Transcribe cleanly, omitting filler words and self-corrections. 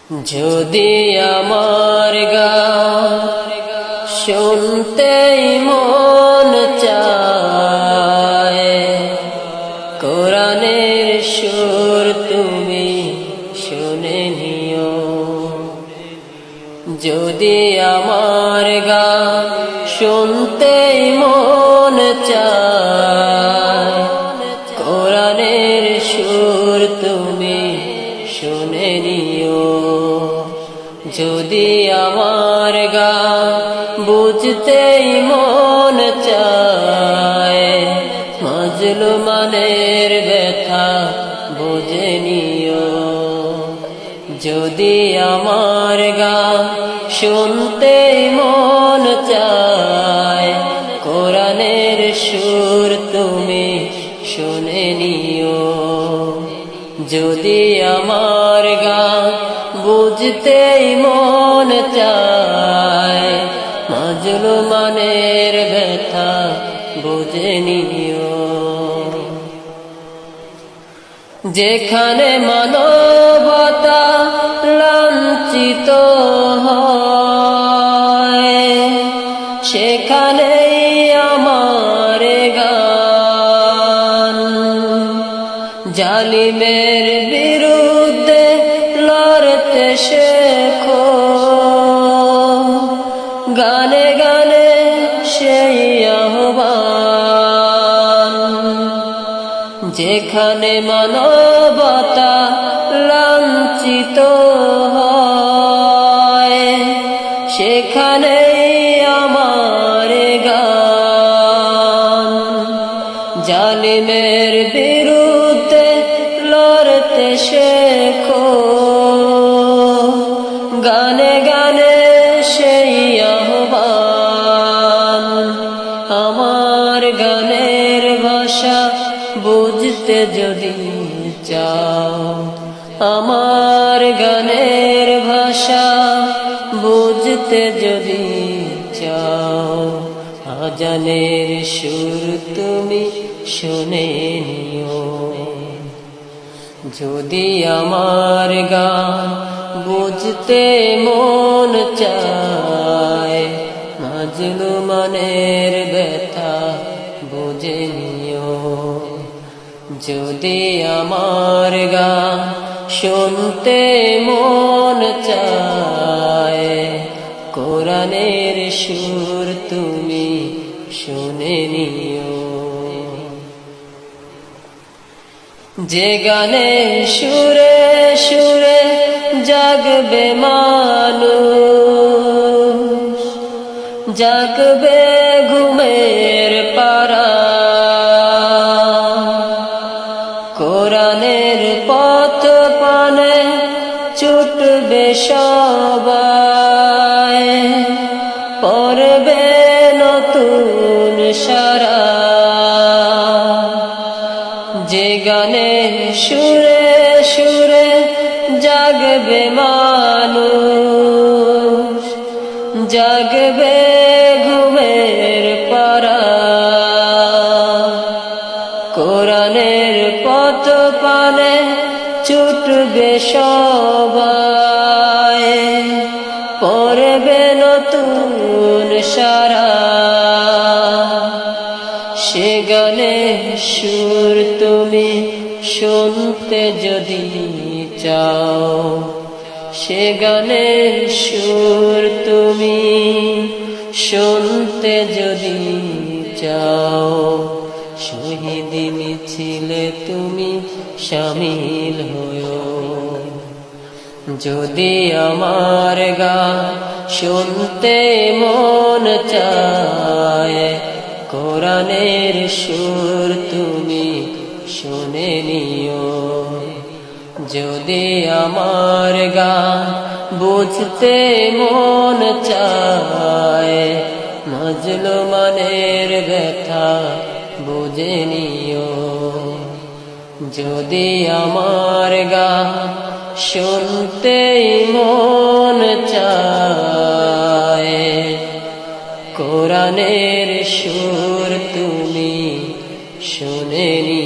যদি আমার গান শুনতেই মন চায়, কোরআনের সুর তুমি শুনে নিও। যদি আমার গান শুনতেই মন চায়, কোরআনের সুর তুমি শুনে নিও। যদি আমার গান বুঝতেই মন চায়, মাজলুমানের ব্যথা বুঝে নিও। যদি আমার গান শুনতেই মন চায়, কোরআনের সুর তুমি শুনে নিও। যদি আমার গান বুঝতেই মন চায়, মাজলুমানের ব্যথা বুঝে নিও। যেখানে মানবতা লাঞ্ছিত হয়, সেখানেই আমার গান। জালিমের বিরুদ্ধে লড়তে শেখো, গানে গানে সেই আহ্বান। যেখানে মানবতা লাঞ্ছিত হয়, সেখানেই আমার গান। জালিমের বিরুদ্ধে লড়তে শেখো, গানে গানে সেই আহ্বান। আমার গানের ভাষা বুঝতে যদি চাও, আমার গানের ভাষা বুঝতে যদি চাও, আজানের সুর তুমি শুনে নিও। যদি আমার গান বুঝতে মন চায়, মাজলুমানের ব্যথা বুঝে নিও। যদি আমার গান শুনতে মন চায়, কোরআনের সুর তুমি শুনে নিও। যে গানে সুরে সুরে জাগবে মানুষ, জাগবে ঘুমের পারা। কোরআনের পথ পানে ছুটবে সবাই, পড়বে নতুন সারা। যে গানে সুরে সুরে জাগবে মানুষ, জাগবে ঘুমের পারা। কোরআনের পথ পানে ছুটবে সবাই, পড়বে নতুন সারা। সে গানের সুর তুমি শুনতে যদি চাও, সে গানের সুর তুমি শুনতে যদি চাও, শহীদ মিছিলে তুমি শামিল হও। যদি আমার গান শুনতে মন চায়, কোরআনের সুর তুমি শুনে নিও। যদি আমার গান বুঝতে মন চায়, মাজলুমানের ব্যথা বুঝে নিও। যদি আমার গান শুনতেই মন চায়, কোরআনের সুর তুমি শুনে নিও।